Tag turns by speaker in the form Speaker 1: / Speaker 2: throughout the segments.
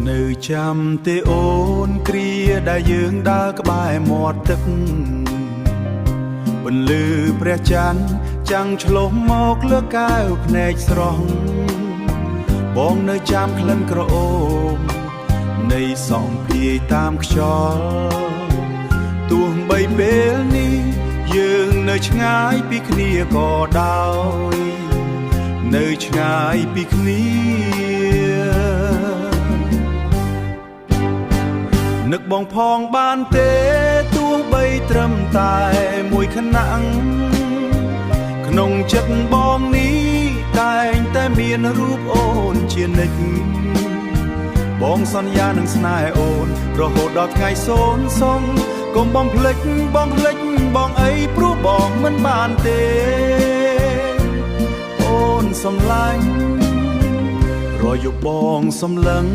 Speaker 1: នៅចាំទេអូនគ្រាដែលយើងដើរក្បែរមាត់ទឹកបន្លឺព្រះច័ន្ទចាំងឆ្លុះមកលើកែវភ្នែកស្រស់បងនៅចាំក្លិនក្រអូបនៃសំភាយតាមខ្យល់ទោះបីពេលនេះយើងនៅឆ្ងាយពីគ្នាក៏ដោយនៅឆ្ងាយពីគ្នានឹកបងផងបានទេទោះបីត្រឹមតែមួយខណៈក្នុងចិត្តបងនេះតែងតែមានរូបអូនជានិច្ចបងសន្យានឹងស្នេហ៍អូនរហូតដល់ថ្ងៃសូន្យសងកុំបំភ្លេចបងអីព្រោះបងមិនបានទេអូនសំឡាញ់រយប់បងសំឡឹង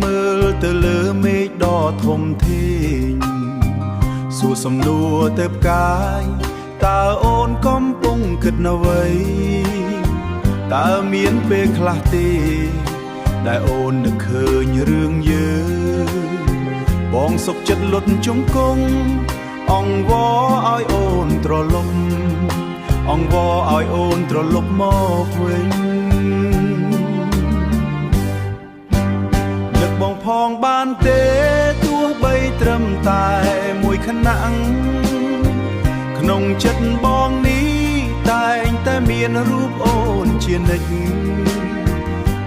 Speaker 1: មើលទៅលើមេឃដ៏ធំធេងសួរសំណួរទៅផ្កាយតើអូនកំពុងគិតអ្វីតើមានពេលខ្លះទេដែលអូននឹកឃើញរឿងយើងបងសុខចិត្តលុតជង្គង់អង្វរឲ្យអូនត្រឡប់អង្វរឲ្យអូនត្រឡប់មកវិញនឹកបងផងបានទេទោះបីត្រឹមតែមួយខណៈក្នុងចិត្តបងនេះតែងតែមានរូបអូនជានិច្ច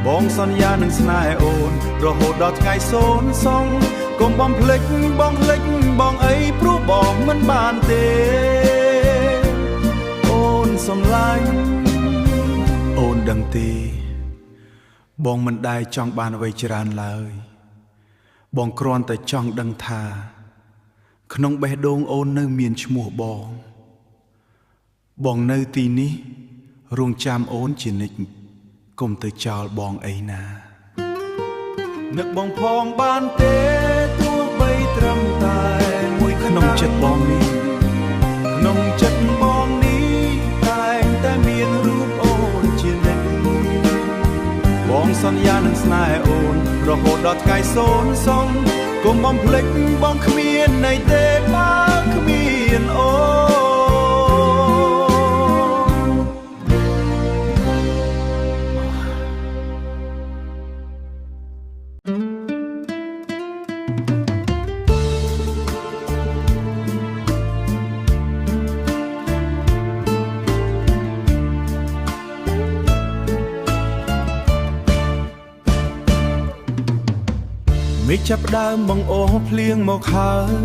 Speaker 1: បងសន្យានឹងស្នេហ៍អូនរហូតដល់ថ្ងៃសូន្យសងកុំបំភ្លេចបងអីព្រោះបងមិនបានទេអូនសំឡាញ់អូនដឹងទេបងមិនដែលចង់បានអ្វីច្រើនឡើយបងគ្រាន់តែចង់ដឹងថាក្នុងបេះដូងអូននៅមានឈ្មោះបងនៅទីនេះរងចាំអូនជានិច្ចកុំទៅចោលបងអីណានឹកបងផងបានទេទោះបីត្រឹមតែមួយក្នុងចិត្តបងនេះក្នុងចិត្តបងនេះតែងតែមានរូបអូនជានិច្ចបងសន្យានឹងស្នេហ៍អូនរហូតដល់ថ្ងៃសូន្យសងកុំបំភ្លេចបងគ្មានន័យទេបើគ្មានអូមេឃចាប់ដើមបងអូភ្លៀងមកហើយ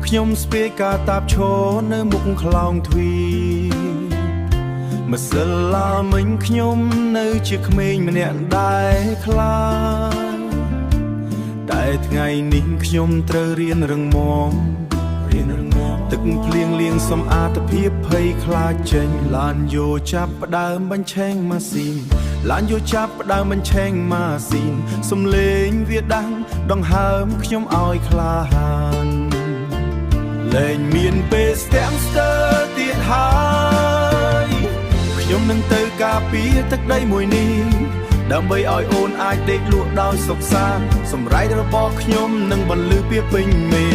Speaker 1: ខ្ញុំស្ពាយការតាបឈរនៅមុខខ្លោងទ្វារម្សិលឡាមិញខ្ញុំនៅជាក្មេងម្នាក់ដែរខ្លាចតែថ្ងៃនេះខ្ញុំត្រូវរៀនរឹងមាំទឹកភ្លៀងលៀងសំអាតភាពភ័យខ្លាចចេញឡានយោចាប់ផ្ដើមបញ្ឆេងម៉ាស៊ីនឡានយោចាប់ផ្ដើមបញ្ឆេងម៉ាស៊ីនសំឡេងវាដាំងដង្ហើមខ្ញុំឲ្យក្លាហានលែងមានពេលស្ទាំងស្ទើរទៀតហើយខ្ញុំនឹងទៅការពារទឹកដីមួយនេះដើម្បីឲ្យអូនអាចដេកលក់ដោយសុខសាន្តសម្រែករបស់ខ្ញុំនឹងបន្លឺពីពេញមេ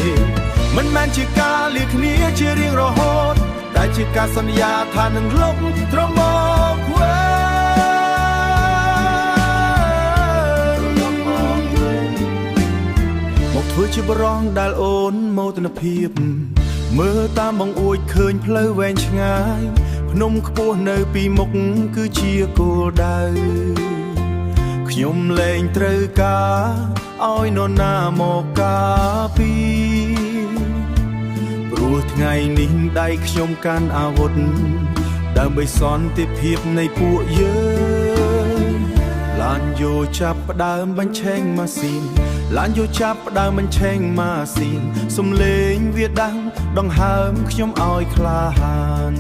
Speaker 1: មិនមែនជាការលាគ្នាជារៀងរហូតតែជាការសន្យាថានឹងលុបត្រឡប់មកធ្វើជាបរងដែលអូនមោទនភាពមើលតាមបងអួយឃើញផ្លូវវែងឆ្ងាយភ្នំខ្ពស់នៅពីមុខគឺជាគោលដៅខ្ញុំលែងត្រូវការឲ្យនរណាមកការពារព្រោះថ្ងៃនេះដៃខ្ញុំកាន់អាវុធដើម្បីសន្តិភាពនៃពួកយើងឡានយោចាប់ផ្ដើមបញ្ឆេងម៉ាស៊ីនឡានយោចាប់ផ្ដើមបញ្ឆេងម៉ាស៊ីនសំឡេងវាដាំងដង្ហើមខ្ញុំឲ្យក្លាហាន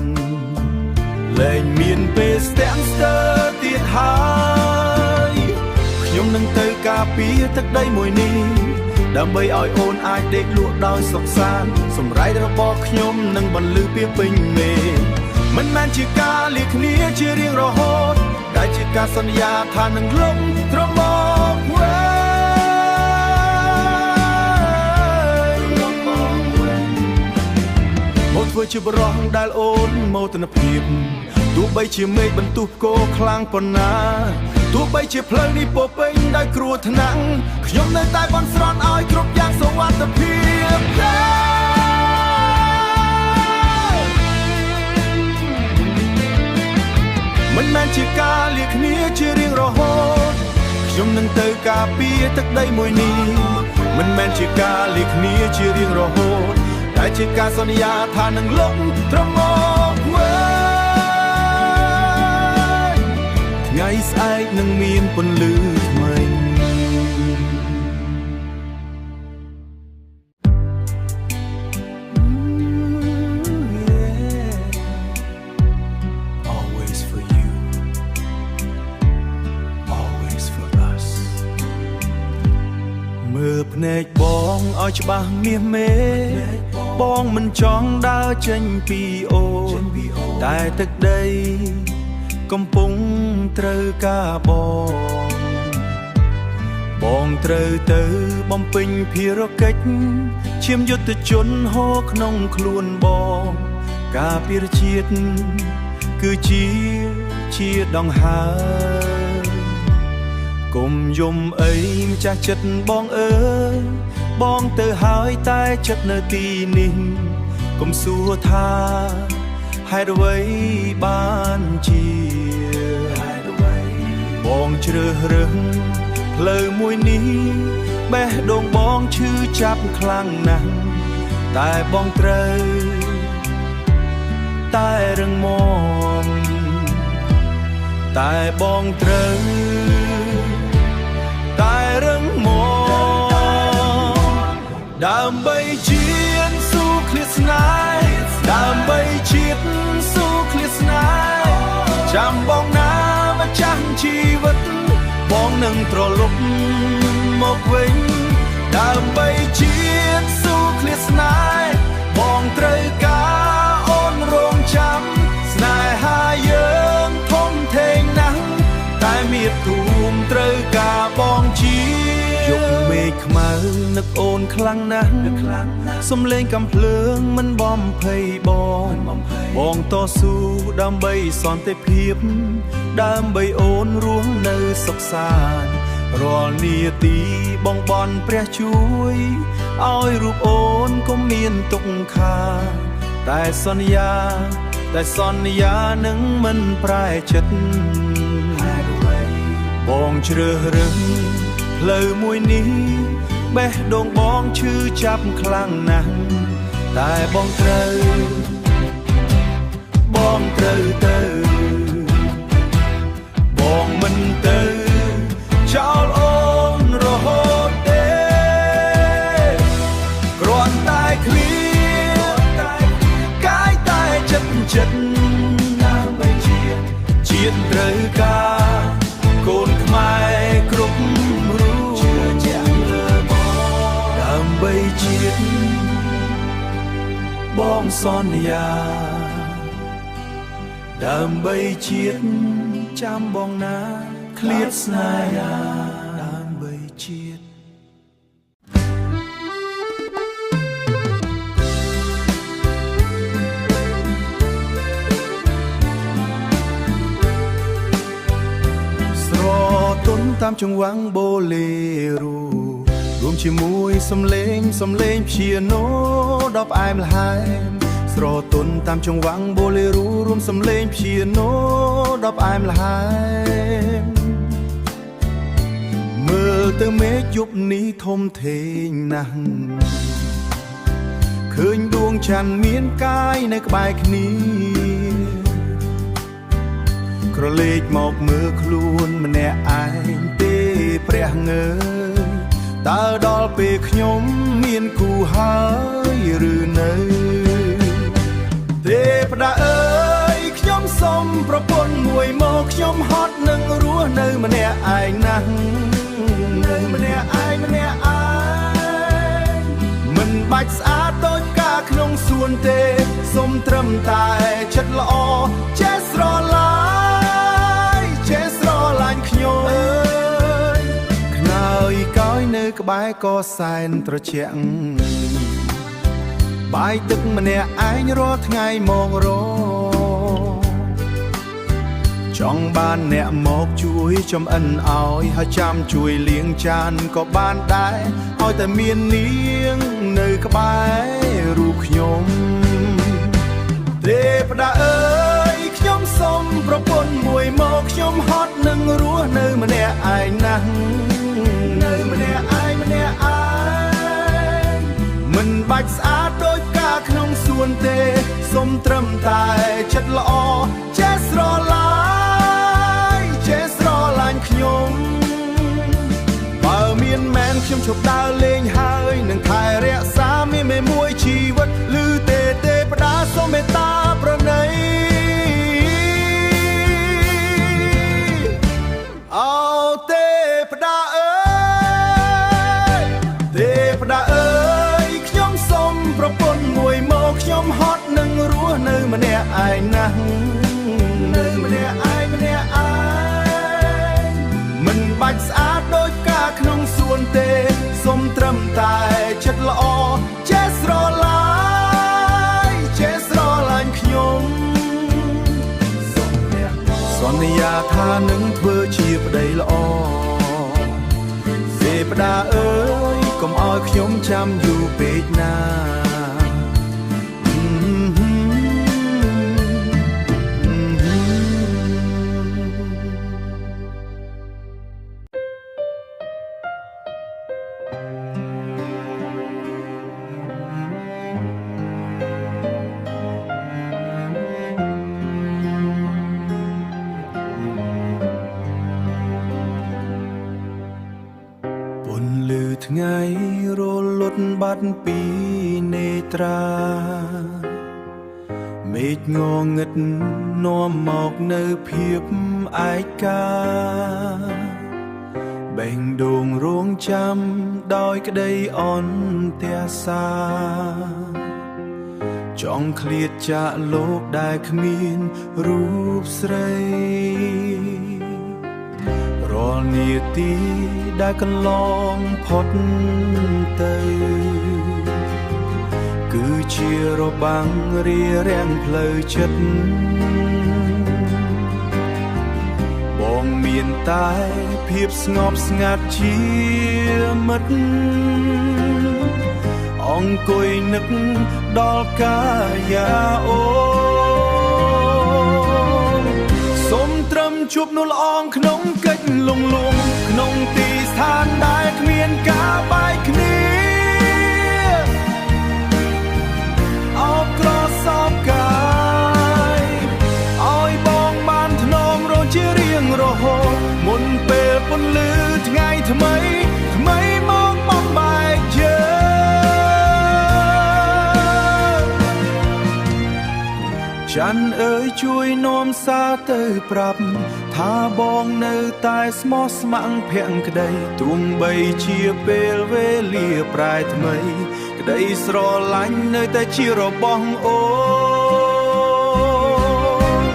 Speaker 1: លែងមានពេលស្ទាំងស្ទើរទៀតហើយខ្ញុំនឹងទៅការពារទឹកដីមួយនេះដើម្បីឲ្យអូនអាចដេកលក់ដោយសុខសាន្តសម្រែករបស់ខ្ញុំនឹងបន្លឺពីពេញមេមិនមែនជាការលាគ្នាជារៀងរហូតតែជាការសន្យាថានឹងលុបត្រឡប់វិញ ជាបរោះដែលអូនមោទនភាពទោះបីជាមេឃបន្ទុះគោខ្លាំងប៉ុណ្ណាទោះបីជាផ្លូវនេះពោពេញដោយគ្រោះថ្នាក់ខ្ញុំនៅតែបន់ស្រន់ឲ្យគ្រប់យ៉ាងសុវត្ថិភាពមិនមែនជាការលាគ្នាជារៀងរហូតខ្ញុំនឹងទៅការពារទឹកដីមួយនេះមិនមែនជាការលាគ្នាជារៀងរហូតតែជាការសន្យាថានឹងលុបត្រមមកវិញថ្ងៃស្អែកនឹងមានពន្លឺថ្មីមើលភ្នែកបងឲ្យច្បាស់មាសមេបងមិនចង់ដើរចេញពីអូនតែទឹកដីកំពុងត្រូវការបងត្រូវទៅបំពេញភារកិច្ចឈាមយុទ្ធជនហូរក្នុងខ្លួនបងការពារជាតិគឺជាដង្ហើគុំយំអីម្ចាស់ចិត្តបងអើយបងទៅហើយតែចិត្តនៅទីនេះគុំសួរថាហេតុអ្វីបានជាបងជ្រើសរើសផ្លូវមួយនេះបេះដូងបងឈឺចាប់ខ្លាំងណាស់តែបងត្រូវតែរឹងមាំតែបងត្រូវតែរឹងមាំដើម្បីជាតិស៊ូឃ្លាតស្នេហ៍ដើម្បីជាតិស៊ូឃ្លាតស្នេហ៍ចាំបងណាម្ចាស់ជីវិតបងនឹងត្រឡប់មកវិញដើម្បីជាតិស៊ូឃ្លាតស្នេហ៍បងត្រូវការអូនរងចាំស្នេហាយើងធំធេងណាស់តែមាតុធូមត្រូវការបងជាយកមេឃខ្មៅនឹកអូនខ្លាំងណាស់សំលេងកំភ្លើងមិនបំភ័យបងតស៊ូដើម្បីសន្តិភាពដើម្បីអូនរស់នៅសុខសាន្តរាល់នាទីបងបន់ព្រះជួយឲ្យរូបអូនកុំមានទុក្ខខាតែសន្យានឹងមិនប្រែចិត្តបងជ្រើសរើសផ្លូវមួយនេះបេះដូងបងឈឺចាប់ខ្លាំងណាស់តែបងត្រូវទៅបងមិនទៅចោលអូនរហូតទេគ្រាន់តែឃ្លាកាយតែចិត្តដើម្បីជាតិត្រូវការកូនខ្មែរគ្រប់រូបជឿជាក់លើបងដើម្បីជាតិបងសន្យាដើម្បីជាតិចាំបងណាឃ្លាតស្នេហាដើម្បីជាតិស្រទន់តាមចង្វាក់បូឡេរ៉ូរួមជាមួយសំឡេងព្យាណូដ៏ផ្អែមល្ហែមស្រទន់តាមចង្វាក់បូឡេរ៉ូរួមសំឡេងព្យាណូដ៏ផ្អែមល្ហែមមើលទៅមេឃយប់នេះធំធេងណាស់ឃើញដួងច័ន្ទមានកាយនៅក្បែរគ្នាក្រឡេកមកមើលខ្លួនម្នាក់ឯងទេព្រះងើយតើដល់ពេលខ្ញុំមានគូហើយឬនៅទេវតាអើយខ្ញុំសូមប្រពន្ធមួយមកខ្ញុំហត់នឹងរស់នៅម្នាក់ឯងណាស់ម្នាក់ឯងមិនបាច់ស្អាតដូចការក្នុងសួនទេសូមត្រឹមតែចិត្តល្អចេះស្រឡាញ់ខ្ញុំអើយខ្នើយកោយនៅក្បែរក៏សែនត្រជាក់ បាយទឹកម្នាក់ឯងរាល់ថ្ងៃមករកចង់បានអ្នកមកជួយចំអិនឲ្យហើយចាំជួយលាងចានក៏បានដែរឲ្យតែមាននាងនៅក្បែររូបខ្ញុំទេវតាអើយខ្ញុំសូមប្រពន្ធមួយមកខ្ញុំហត់នឹងរស់នៅម្នាក់ឯងណាស់នៅម្នាក់ឯងមិនបាច់ស្អាតដូចផ្កាក្នុងសួនទេសូមត្រឹមតែចិត្តល្អចេះស្រឡាញ់ខ្ញុំបើមានមែនខ្ញុំឈប់ដើរលេងហើយនឹងថែរក្សាមានមេមួយជីវិតឬទេផ្ដាសូមមេត្តាប្រណីអោទេផ្ដាអើយទេផ្ដាអើយខ្ញុំសូមប្រពន្ធមួយមកខ្ញុំហត់នឹងរស់នៅម្នាក់ឯងណាស់នៅម្នាក់ឯងមិនបាច់ស្អាតដូចផ្កាក្នុងសួនទេសូមត្រឹមតែចិត្តល្អចេះស្រឡាញ់ខ្ញុំសន្យាថានឹងធ្វើជាប្តីល្អទេវតាអើយកុំឲ្យខ្ញុំចាំយូរពេកណាថ្ងៃរលត់បាត់ពីនេត្រាមេឃងងឹតនាំមកនៅភាពឯកាបេះដូងរងចាំដោយក្តីអន្ទះសាចង់ឃ្លាតចាកលោកដែលគ្មានរូបស្រីរាល់នាទីដែលកន្លងផុតទៅគឺជារបាំងរារាំងផ្លូវចិត្តបងមានតែភាពស្ងប់ស្ងាត់ជាមិត្តអង្គុយនឹកដល់កាយាអូសូមត្រឹមជួបនោះល្អងក្នុងកិច្ចលងក្នុងទីស្ថានដែលគ្មានការបែកគ្នាអោបក្រសោបកាយឲ្យបងបានថ្នមរជារៀងរហូតមុនពេលពន្លឺថ្ងៃថ្មីមកបំបែកយើងច័ន្ទអើយជួយនាំសារទៅប្រាប់ថាបងនៅតែស្មោះស្ម័គ្រភាំងក្តីទោះបីជាពេលវេលាប្រែថ្មីក្តីស្រឡាញ់នៅតែជារបស់អូន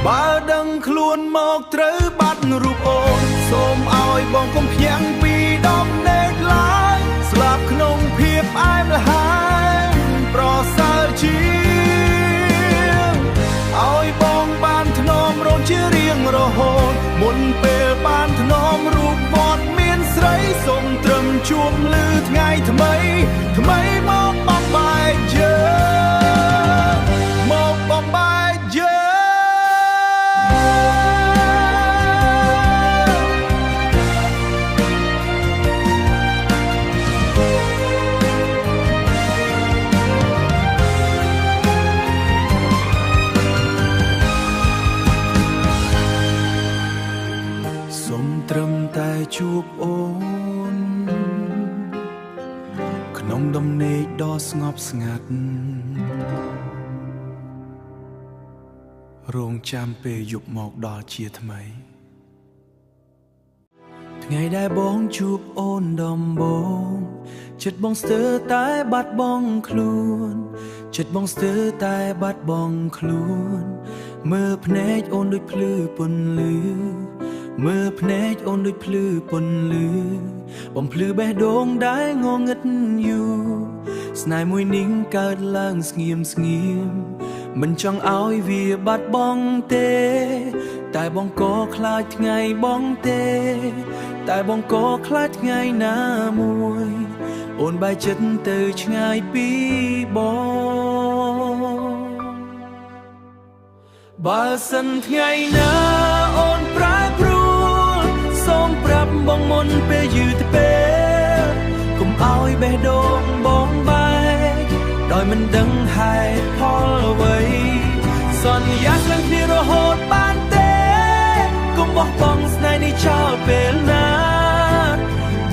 Speaker 1: បើដឹងខ្លួនមកត្រូវបាត់រូបអូនសូមឲ្យបងកុំភ្ញាំងពីដំណេកឡើយស្លាប់ក្នុងភាពផ្អែមល្ហែមប្រសើរជាឲ្យបងបានថ្នមរងជារៀងរហូតមុនពេលបានថ្នមរូបវត្តមានស្រីសូមត្រឹមជួបលឺថ្ងៃថ្មីមកបំបែកយើងមកបំបែកយើងជួបអូនក្នុងដំណេកដ៏ស្ងប់ស្ងាត់រងចាំពេលយប់មកដល់ជាថ្មីថ្ងៃដែលបងជួបអូនដំបូងចិត្តបងស្ទើរតែបាត់បង់ខ្លួនចិត្តបងស្ទើរតែបាត់បង់ខ្លួនមើលភ្នែកអូនដូចភ្លឺពន្លឺមើលភ្នែកអូនដូចភ្លឺពន្លឺបំភ្លឺបេះដូងដែលងងឹតយូរ ស្នេហ៍មួយនេះកើតឡើងស្ងៀមស្ងៀមមិនចង់ឲ្យវាបាត់បង់ទេតែបងក៏ខ្លាចថ្ងៃបងទេតែបងក៏ខ្លាចថ្ងៃណាមួយអូនបែរចិត្តទៅឆ្ងាយពីបងបើសិនថ្ងៃណាអូនប្រែប្រួលសូមប្រាប់បងមុនពេលយឺតពេកកុំឲ្យបេះដូងបងបែកដោយមិនដឹងហេតុផលអ្វីសន្យាស្លឹងគ្នារហូតបានទេកុំបោះបង់ស្នេហ៍នេះចោលពេលណា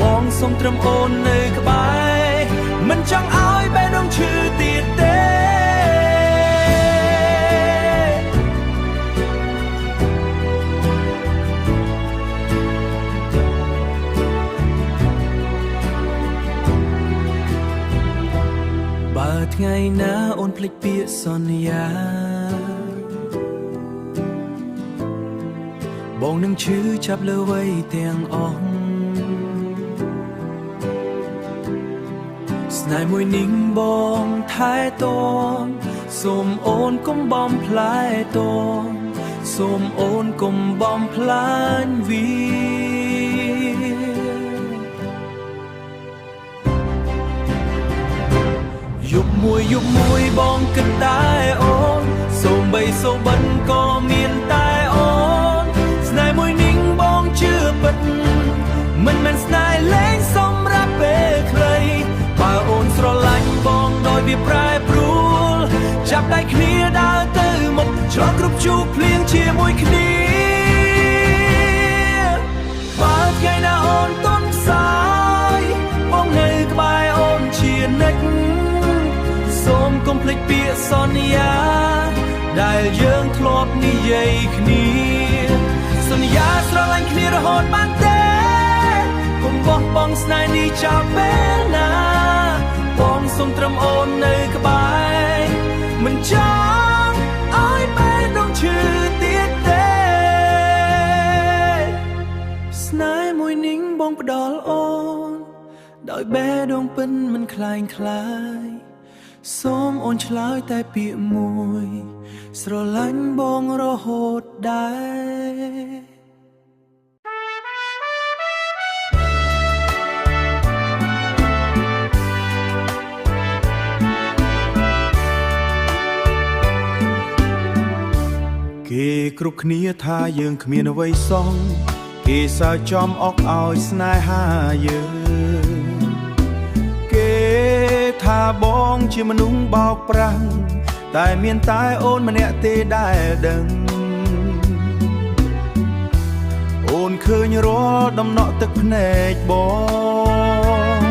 Speaker 1: បងសូមត្រឹមអូននៅក្បែរមិនចង់ឲ្យបេះដូងឈឺទៀតទេបើថ្ងៃណាអូនភ្លេចពាក្យសន្យាបងនឹងឈឺចាប់លើវ័យទាំងអស់ស្នេហ៍មួយនេះបងថែទាំសូមអូនកុំបំផ្លែតមសូមអូនកុំបំផ្លាញវាយប់មួយបងគិតតែអូនសូម្បីសូបិនក៏មានតែអូនស្នេហ៍មួយនេះបងជឿពិតមិនមែនស្នេហ៍លេងសម្រាប់ពេលខ្លីបើអូនស្រឡាញ់បងដោយវាប្រែប្រួលចាប់ដៃគ្នាដើរទៅមុខឆ្លងគ្រប់ជោគភ្លៀងជាមួយគ្នាបើថ្ងៃណាអូនទន់ខ្សោយបងនៅក្បែរអូនជានិច្ចសូមកុំភ្លេចពាក្យសន្យាដែលយើងធ្លាប់និយាយគ្នាសន្យាស្រឡាញ់គ្នារហូតបានទេកុំបោះបង់ស្នេហ៍នេះចោលពេលណាបងសូមត្រឹមអូននៅក្បែរមិនចង់ឲ្យបេះដូងឈឺទៀតទេស្នេហ៍មួយនេះបងផ្ដល់អូនដោយបេះដូងពិនមិនคล้ายคล้ายសូមអូនឆ្លើយតែពាក្យមួយស្រឡាញ់បងរហូតដែរគេគ្រប់គ្នាថាយើងគ្មានអ្វីសោះគេសើចចំអកឲ្យស្នេហាយើងគេថាបងជាមនុស្សបោកប្រាស់តែមានតែអូនម្នាក់ទេដែលដឹងអូនឃើញរាល់ដំណក់ទឹកភ្នែកបង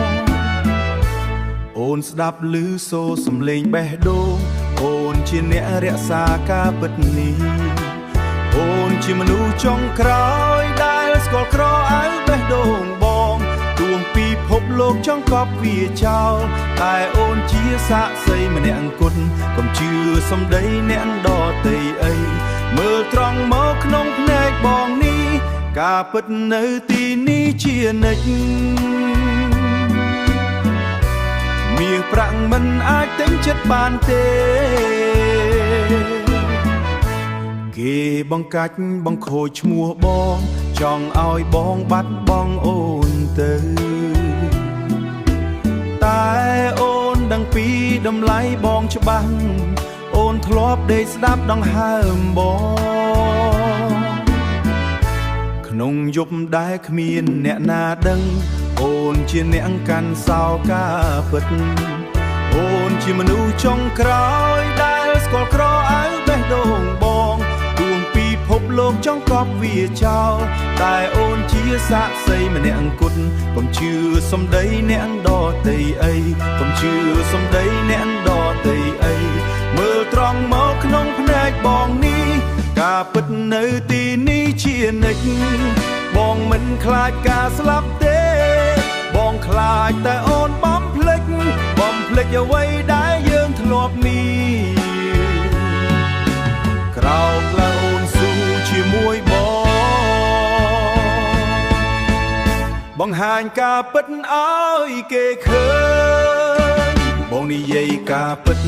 Speaker 1: អូនស្ដាប់ឮសូរសំឡេងបេះដូងអូនជាអ្នករក្សាការពិតនេះអូនជាមនុស្សចុងក្រោយដែលស្គាល់ក្រអៅបេះដូងបងទួងពីភពលោកចង់កប់វាចោលតែអូនជាសាក្សីម្នាក់អង្គុតកុំជឿសំដីអ្នកដទៃអីមើលត្រង់មកក្នុងភ្នែកបងនេះការពិតនៅទីនេះជានិច្ចមាសប្រាក់មិនអាចទិញចិត្តបានទេគេបង្កាច់បង្ខូចឈ្មោះបងចង់ឲ្យបងបាត់បង់អូនទៅតែអូនដឹងពីតម្លៃបងច្បាស់អូនធ្លាប់ដេកស្ដាប់ដង្ហើមបងក្នុងយប់ដែលគ្មានអ្នកណាដឹងអូនជាអ្នកកាន់សោការពិតអូនជាមនុស្សចុងក្រោយដែលស្គាល់ក្រអៅបេះដូងបងទួងពីភពលោកចង់កប់វាចោលតែអូនជាសាក្សីម្នាក់អង្គុតកុំជឿសំដីអ្នកដទៃអីកុំជឿសំដីអ្នកដទៃអីមើលត្រង់មកក្នុងភ្នែកបងនេះការពិតនៅទីនេះជានិច្ចបងមិនខ្លាចការស្លាប់ទេបងខ្លាចតែអូនបំភ្លេចអ្វីដែលយើងធ្លាប់មានក្រោកឡើងអូនស៊ូជាមួយបង្ហាញការពិតឲ្យគេឃើញ បងនិយាយការពិត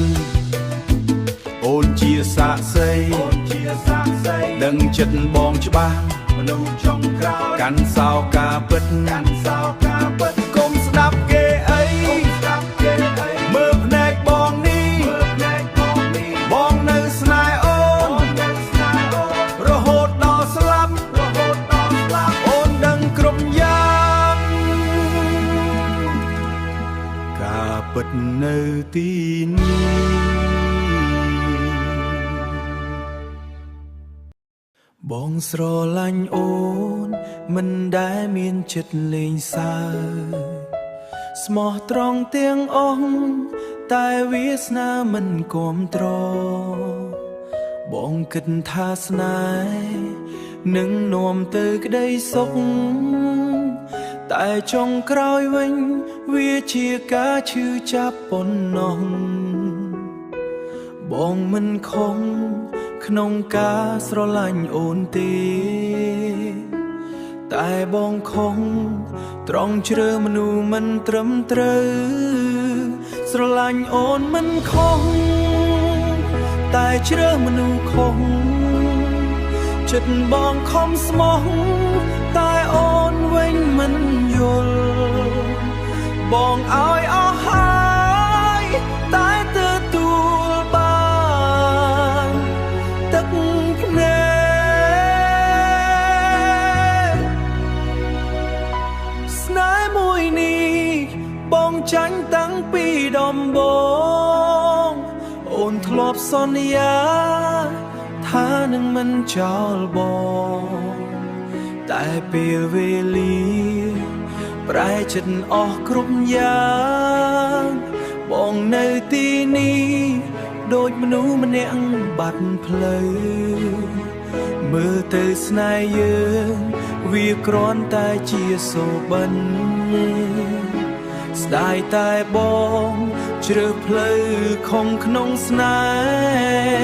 Speaker 1: អូនជាសាក្សីដឹងចិត្តបងច្បាស់មនុស្សចុងក្រោយកាន់សោការពិតកុំស្ដាប់គេអីមើលភ្នែកបងនេះបងនៅស្នេហ៍អូនរហូតដល់ស្លាប់អូនដឹងគ្រប់យ៉ាងការពិតនៅទីនេះបងស្រឡាញ់អូនមិនដែលមានចិត្តលេងសើចស្មោះត្រង់ទាំងអស់តែវាសនាមិនគាំទ្របងគិតថាស្នេហ៍នឹងនាំទៅក្តីសុខតែចុងក្រោយវិញវាជាការឈឺចាប់ប៉ុណ្ណោះបងមិនខំក្នុងការស្រឡាញ់អូនទេតែបងខំត្រង់ជ្រើមនុស្សមិនត្រឹមត្រូវស្រឡាញ់អូនមិនខំតែជ្រើមនុស្សខំចិត្តបងខំស្មោះតែអូនវិញមិនយល់បងឲ្យអស់ហើយតែទទួលបានទឹកភ្នែកស្នេហ៍មួយនេះបងចាញ់តាំងពីដំបូងអូនធ្លាប់សន្យាថានឹងមិនចោលបងតែពេលវេលាប្រែចិត្តអស់គ្រប់យ៉ាងបងនៅទីនេះដូចមនុស្សម្នាក់បាត់ផ្លូវមើលទៅស្នេហ៍យើងវាគ្រាន់តែជាសូបិនស្ដាយតែបងជ្រើសផ្លូវខំក្នុងស្នេ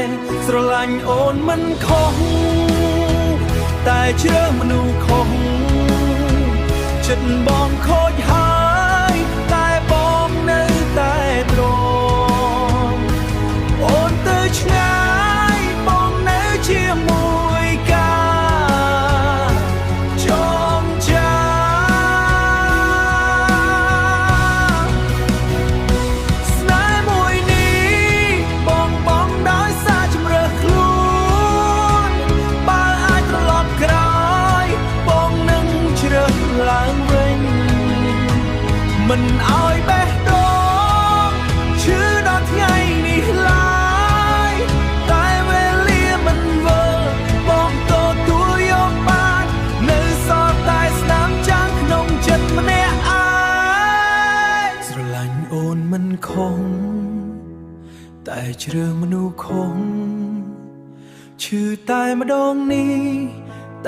Speaker 1: ហ៍ស្រឡាញ់អូនមិនខុសតែជ្រើសមនុស្សខុសចិត្តបងខូចហើយតែបងនៅតែទ្រាំអូនទៅឆ្ងាយបងនៅជាមួយការចងចាំស្នេហ៍មួយនេះបងដោយសារជំរើសខ្លួនបើអាចត្រឡប់ក្រោយបងនឹងជ្រើសឡើងវិញមិនឲ្យបេះដូងឈឺដល់ថ្ងៃនេះឡើយតែវេលាមិនវិលបងទទួលយកបាននៅសល់តែស្នាមចាំងក្នុងចិត្តម្នាក់ឯងស្រឡាញ់អូនមិនខំតែជ្រើសមនុស្សខំឈឺតែម្ដងនេះ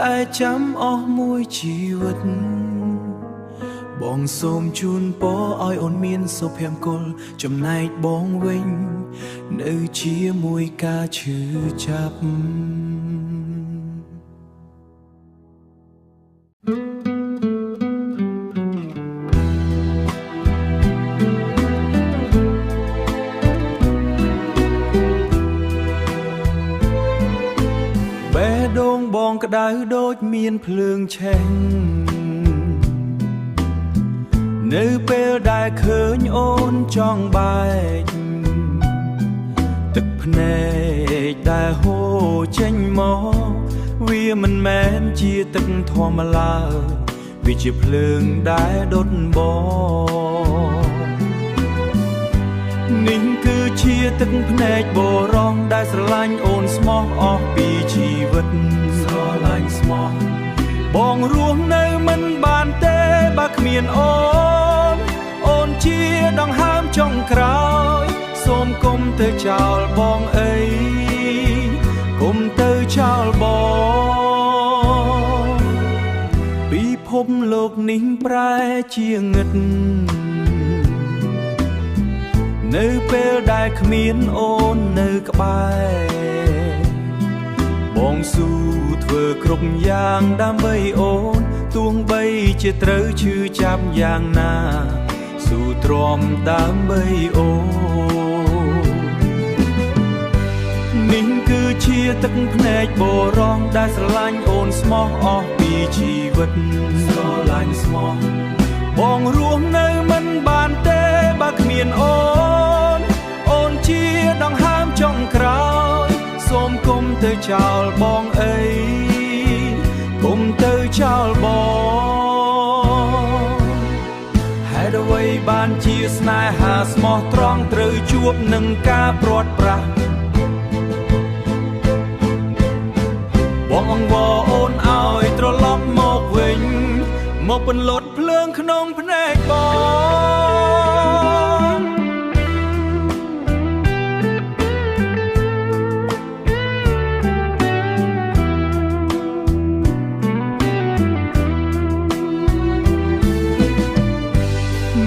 Speaker 1: តែចាំអស់មួយជីវិតបងសូមជូនពរឲ្យអូនមានសុភមង្គលចំណែកបងវិញនៅជាមួយការឈឺចាប់បេះដូងបងក្តៅដូចមានភ្លើងឆេះនៅពេលដែលឃើញអូនចង់បែកទឹកភ្នែកដែលហូរចេញមកវាមិនមែនជាទឹកធម្មតាវាជាភ្លើងដែលដុតបងនេះគឺជាទឹកភ្នែកបរោះដែលស្រឡាញ់អូនស្មោះអស់ពីជីវិតស្រឡាញ់ស្មោះបងរស់នៅមិនបានទេបើគ្មានអូនជាដង្ហើមចុងក្រោយសូមកុំទៅចោលបងអីកុំទៅចោលបងពិភពលោកនេះប្រែជាងឹតនៅពេលដែលគ្មានអូននៅក្បែរបងស៊ូធ្វើគ្រប់យ៉ាងដើម្បីអូនទោះបីជាត្រូវឈឺចាប់យ៉ាងណាសូ ស៊ូទ្រាំដើម្បីអូនេះគឺជាទឹកភ្នែកបរោះដែលស្រឡាញ់អូនស្មោះអស់ពីជីវិតស្រឡាញ់ស្មោះបងរស់នៅមិនបានទេបើគ្មានអូនអូនជាដង្ហើមចុងក្រោយសូមគុំទៅចោលបងអីគុំទៅចោលបងហេតុអ្វីបានជាស្នេហាស្មោះត្រង់ត្រូវជួបនឹងការព្រាត់ប្រាសបងអង្វរអូនឲ្យត្រឡប់មកវិញមកពន្លត់ភ្លើងក្នុងភ្នែកបង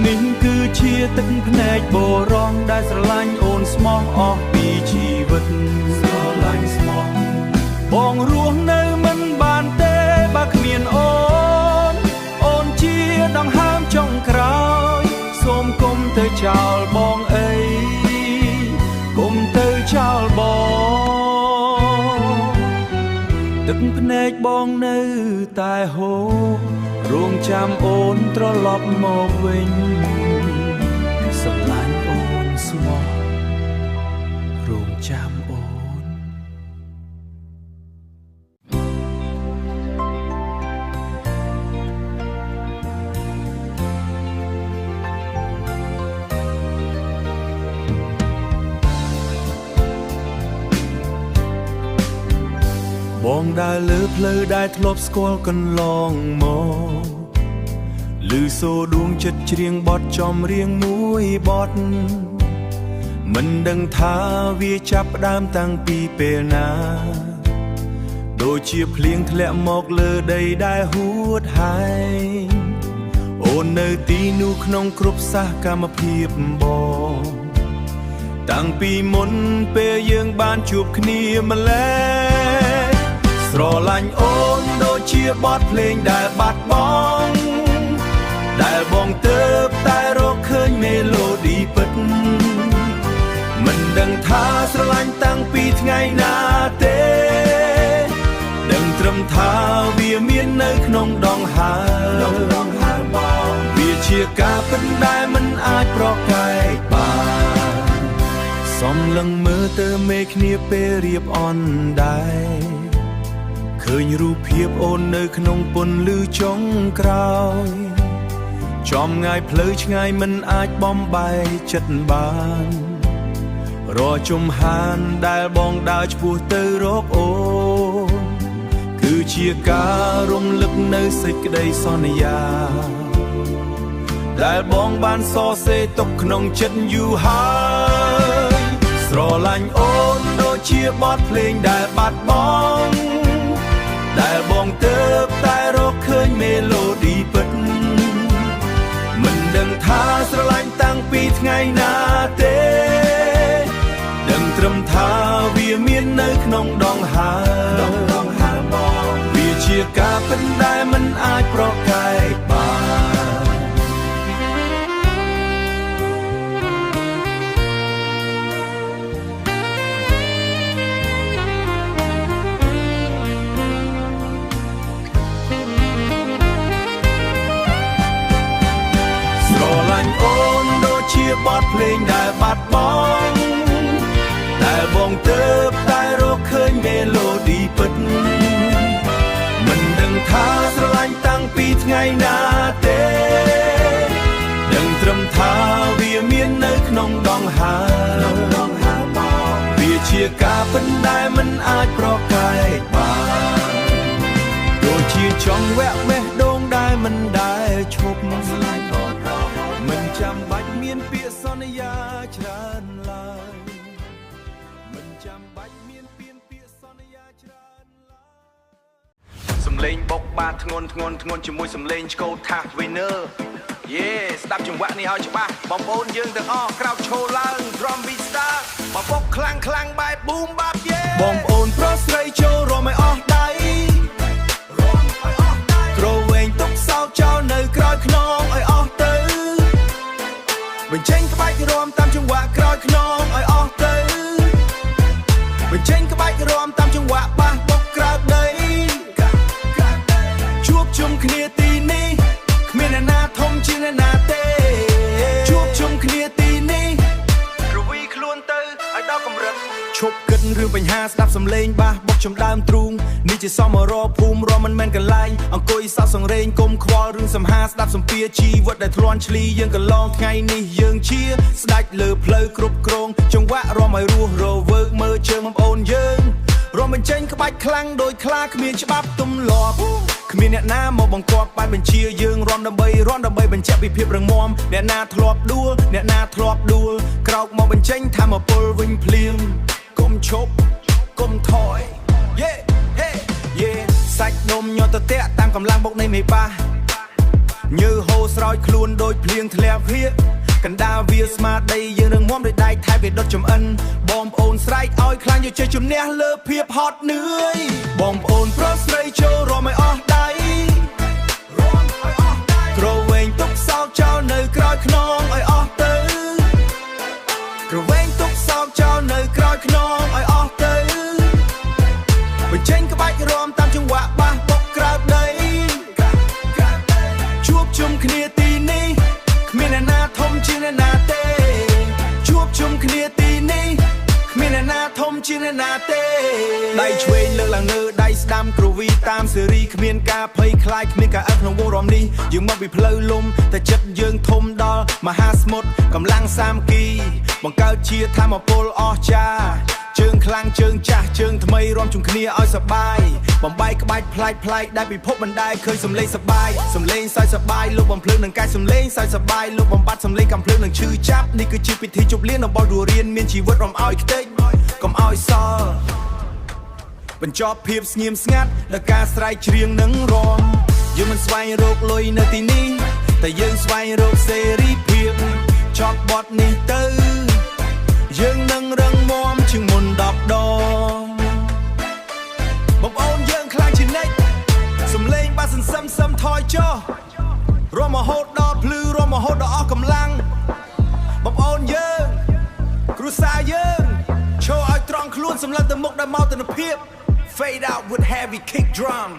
Speaker 1: នេះគឺជាទឹកភ្នែកបរោះដែលស្រឡាញ់អូនស្មោះអស់ពីជីវិតស្រឡាញ់ស្មោះបងរស់នៅមិនបានទេបើគ្មានអូនអូនជាដង្ហើមចុងក្រោយសូមគុំទៅចោលបងអីគុំទៅចោលបងទឹកភ្នែកបងនៅតែហូររងចាំអូនត្រឡប់មកវិញស្រឡាញ់អូនស្មោះរងចាំអូនបងដើរលើផ្លូវដែលធ្លាប់ស្គាល់កន្លងមកឮសូរដួងចិត្តច្រៀងបទចំរៀងមួយបទមិនដឹងថាវាចាប់ផ្ដើមតាំងពីពេលណាដូចជាភ្លៀងធ្លាក់មកលើដីដែលហួតហែងអូននៅទីនោះក្នុងគ្រប់សកម្មភាពបងតាំងពីមុនពេលយើងបានជួបគ្នាម្ល៉េះស្រឡាញ់អូនដូចជាបទភ្លេងដែលបាត់បង់ដែលបងទៅតែរកឃើញមេឡូឌីពិតមិនដឹងថាស្រឡាញ់តាំងពីថ្ងៃណាទេដឹងត្រឹមថាវាមាននៅក្នុងដងហើបងវាជាការពិតដែលមិនអាចប្រកែកបានសំឡឹងមើលទៅមេគ្នាពេលរៀបអន់ដែរឃើញរូបភាពអូននៅក្នុងពន្លឺចុងក្រោយចំងាយផ្លូវឆ្ងាយមិនអាចបំបែកចិត្តបានរជំហានដែលបងដើរឆ្ពោះទៅរកអូនគឺជាការរំលឹកនៅសេចក្តីសន្យាដែលបងបានសរសេរទុកក្នុងចិត្តយូរហើយស្រឡាញ់អូនដូចជាបទភ្លេងដែលបាត់បង់ដែលបងទៅតែរកឃើញមេឡូឌីពិតមិនដឹងថាស្រឡាញ់តាំងពីថ្ងៃណាទេដឹងត្រឹមថាវាមាននៅក្នុងដងហើបងវាជាការពិតដែលមិនអាចប្រកែកបានស្រឡាញ់អូនដូចជាបទភ្លេងដែលបាត់បង់ដែលបងទៅតែរកឃើញមេឡូឌីពិតមិនដឹងថាស្រឡាញ់តាំងពីថ្ងៃណាទេដឹងត្រឹមថាវាមាននៅក្នុងដងហើវាជាការពិតដែលមិនអាចប្រកែកបានដូចជាចង្វាក់បេះដូងដែលមិនដែលឈប់មិនចាំបាច់មានពាក្យសន្យាច្រើនឡើយមិនចាំបាច់មានពាក្យសន្យាច្រើនឡើយសំឡេងបុកបាធ្ងន់ជាមួយសំឡេងឆ្កូតថា Winner យេស្ដាប់ចង្វាក់នេះឲ្យច្បាស់បងប្អូនយើងទាំងអស់ក្រោកឈរឡើង Drum Beat Star បបុកខ្លាំងបែប Boom Bap យេបងប្អូនប្រុសស្រីចូលរួមឲ្យអស់ដៃទ្រវែងទុកសោកចោលនៅក្រោយខ្នងឲ្យអស់ទៅ បញ្ចេញក្បាច់រាំតាមចង្វាក់ក្រោយខ្នងឲ្យអស់ទៅបញ្ចេញក្បាច់រាំតាមចង្វាក់បាសបុកក្រោកដីជួបជុំគ្នាទីនេះគ្មានអ្នកណាធំជាងអ្នកណាទេជួបជុំគ្នាទីនេះរវីខ្លួនទៅឲ្យដល់កម្រិតឈប់គិតរឿងបញ្ហាស្ដាប់សំឡេងបាសបុកចំដើមទ្រូងនេះជាសមរភូមិរំមិនមែនកន្លែងអង្គុយសោកសង្រេងគុំខ្វល់រឿងសំហាស្ដាប់សំភារជីវិតដែលធ្លាន់ឈ្លីយើងកន្លងថ្ងៃនេះយើងជាស្ដាច់លើផ្លូវគ្រប់គ្រងចង្វាក់រំឲ្យរស់រវើកមើលជើងបងប្អូនយើងរំបញ្ចេញក្បាច់ខ្លាំងដោយខ្លាគ្មានច្បាប់ទម្លាប់គ្មានអ្នកណាមកបង្គាប់បែបបញ្ជាយើងរំដើម្បីបញ្ជាក់ពីភាពរឹងមាំអ្នកណាធ្លាប់ដួលក្រោកមកបញ្ចេញធម៌ពលវិញភ្លៀងកុំឈប់កុំថយសាច់នំញ័រទៅតាក់តាមកម្លាំងបុកនៃមេបាញើហូរស្រោចខ្លួនដោយភ្លៀងធ្លាក់ភៀកកណ្ដាលវាស្មារតីយើងរឹងមាំដោយដៃថែបវាដុតចំអិនបងប្អូនស្រែកឲ្យខ្លាំងយកជ័យជំនះលើភាពហត់នឿយបងប្អូនប្រុសស្រីចូលរំឲ្យអស់ដៃក្រវែងទុកសោកចោលនៅក្រោយខ្នងឲ្យអស់ទៅក្រវែងទុកសោកចោលនៅក្រោយខ្នងឲ្យអស់ទៅបញ្ចេញក្បាច់រាំតាមចង្វាក់បាសបុកក្រោកដីជួបជុំគ្នាទីនេះគ្មានអ្នកណាធំជាងអ្នកណាទេជួបជុំគ្នាទីនេះគ្មានអ្នកណាធំជាងអ្នកណាទេដៃឆ្វេងលើកឡើងលើដៃស្ដាំគ្រវីតាមសេរីគ្មានការភ័យខ្លាចគ្មានការអើក្នុងវងរំនេះយើងមកពីផ្លូវលំតែចិត្តយើងធំដល់មហាសមុទ្រកម្លាំងសាមគ្គីបង្កើតជាធម៌ពលអស្ចារ្យជើងខ្លាំងជើងចាស់ជើងថ្មីរំជុំគ្នាឲ្យសបាយបំបីក្បាច់ប្លែកដែលពិភពមិនដែលឃើញសំឡេងសបាយសំឡេងសើចសបាយលោកបំភ្លឺនឹងកាយសំឡេងសើចសបាយលោកបំបត្តិសំឡេងកំភ្លើងនឹងឈឺចាប់នេះគឺជាពិធីជប់លៀងរបស់រស់រៀនមានជីវិតរំឲ្យខ្ទេចកុំឲ្យសល់បញ្ចប់ភាពស្ងៀមស្ងាត់ដល់ការស្រែកច្រៀងនឹងរំយើងមិនស្វែងរកលុយនៅទីនេះតែយើងស្វែងរកសេរីភាពចប់បទនេះទៅយើងនឹងរឹងមាំជាងមុន10 ដងបងប្អូនយើងខ្លាំងជានិច្ចសំឡេងបាសសឹមថយចុះរំរហូតដល់ភ្លឺរំរហូតដល់អស់កម្លាំងបងប្អូនយើងគ្រួសារយើងឈរឲ្យត្រង់ខ្លួនសម្លឹងទៅមុខដល់មកទិដ្ឋភាព Fade out with heavy kick drum